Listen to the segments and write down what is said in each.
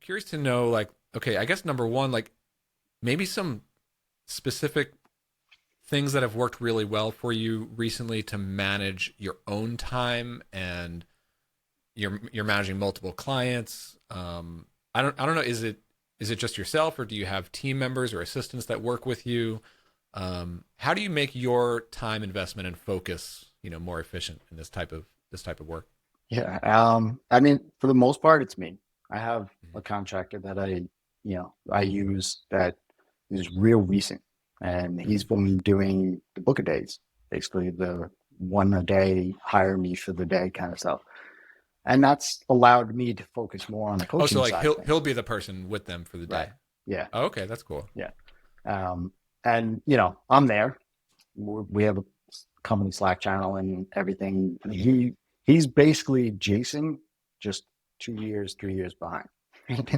curious to know, like, okay, I guess number one, like maybe some specific things that have worked really well for you recently to manage your own time, and you're managing multiple clients. I don't know. Is it just yourself, or do you have team members or assistants that work with you? How do you make your time investment and focus, more efficient in this type of work? Yeah. I mean, for the most part, it's me. I have a contractor that I use that is real recent, and he's Mm-hmm. been doing the book a days, basically the one a day, hire me for the day kind of stuff. And that's allowed me to focus more on the Oh, so coaching like side of he'll things. be the person with them for the Right. day. Yeah. Oh, okay, that's cool. Yeah. Um, and I'm there. We have a company Slack channel and everything. He's basically Jason, just 2 years, 3 years behind.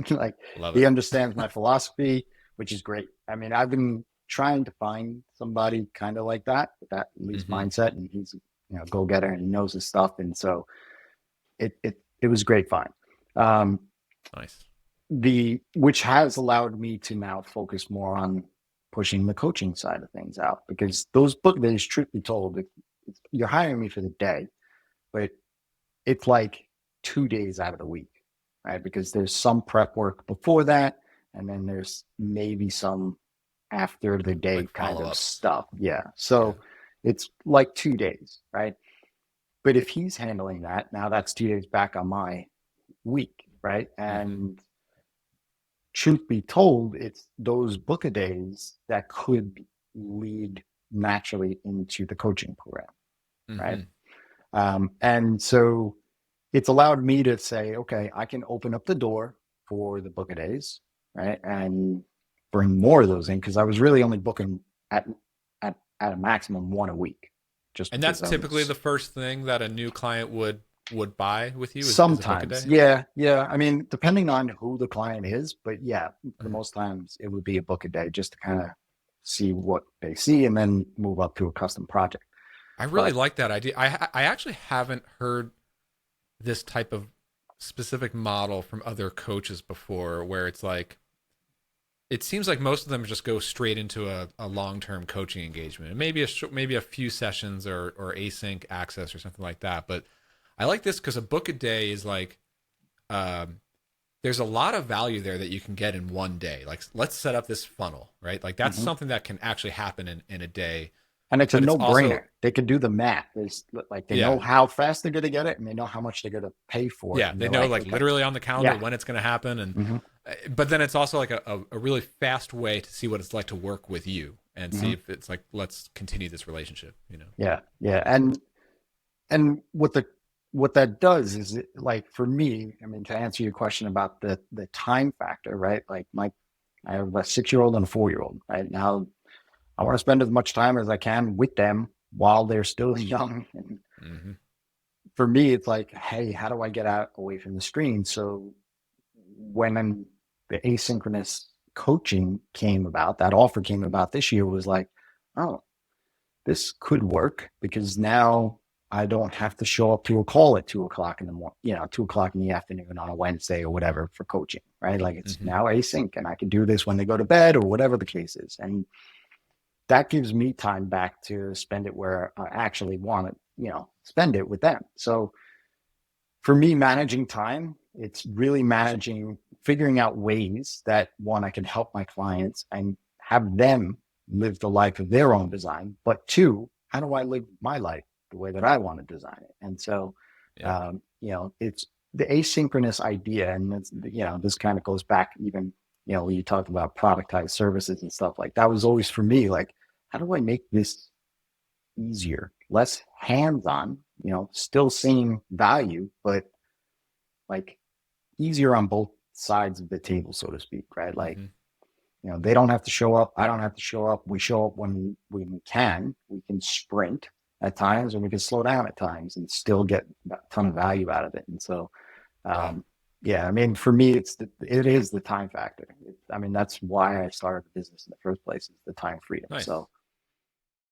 Like Love he it. understands my philosophy, which is great. I mean, I've been trying to find somebody kind of like that, with that at least Mm-hmm. mindset, and he's go getter and he knows his stuff, and so it was great find. Um, Nice. the which has allowed me to now focus more on pushing the coaching side of things out, because those book days, truth be told, you're hiring me for the day, but it's like 2 days out of the week, right? Because there's some prep work before that, and then there's maybe some after the day Like kind of follow-ups. stuff. Yeah. Yeah. So it's like 2 days, right? But if he's handling that, now that's 2 days back on my week, right? Mm-hmm. And truth be told, it's those book a days that could lead naturally into the coaching program, right? Mm-hmm. And so it's allowed me to say, okay, I can open up the door for the book a days, right? And bring more of those in, because I was really only booking at, at a maximum one a week, just And that's because I typically was the first thing that a new client would buy with you is a book a sometimes, day. yeah, yeah. I mean, depending on who the client is, but yeah, for Mhm. most times it would be a book a day, just to kind of see what they see and then move up to a custom project. I really But like that idea. I actually haven't heard this type of specific model from other coaches before, where it's like it seems like most of them just go straight into a long-term coaching engagement, and maybe a few sessions or async access or something like that. But I like this because a book a day is like um, there's a lot of value there that you can get in one day. Like, let's set up this funnel, right? Like that's mhm. something that can actually happen in a day. And it's a But it's no also, brainer. They can do the math. There's like they know yeah, how fast they're going to get it, and they know how much they're going to pay for it, yeah, and they they're know like, like okay, literally on the calendar yeah, when it's going to happen. And hmm but then it's also like a really fast way to see what it's like to work with you and see hmm if it's like, let's continue this relationship. yeah, yeah. And what that does is, like, for me, I mean, to answer your question about the time factor, right? Like I have a 6 year old and a 4 year old. Right now, I want to spend as much time as I can with them while they're still young. And Hmm. for me, it's like, hey, how do I get out away from the screen? So the asynchronous coaching came about, that offer came about this year, was like, oh, this could work, because now I don't have to show up to a call at 2 o'clock in the morning, 2 o'clock in the afternoon on a Wednesday or whatever for coaching, right? Like, it's Hmm. now async, and I can do this when they go to bed or whatever the case is. And that gives me time back to spend it where I actually want to, spend it with them. So for me, managing time, it's really figuring out ways that, one, I can help my clients and have them live the life of their own design, but two, how do I live my life the way that I want to design it? And so, Yep. it's the asynchronous idea, and it's, this kind of goes back even, when you talk about productized services and stuff, like that was always for me, like, how do I make this easier, less hands-on, still seeing value, but like easier on both sides of the table, so to speak, right? Like, Hmm. they don't have to show up. I don't have to show up. We show up when we can. We can sprint at times, and we can slow down at times and still get a ton of value out of it. And so, Yeah. um, yeah, I mean, for me, it is the time factor. I mean, that's why I started the business in the first place, is the time freedom. Nice. So,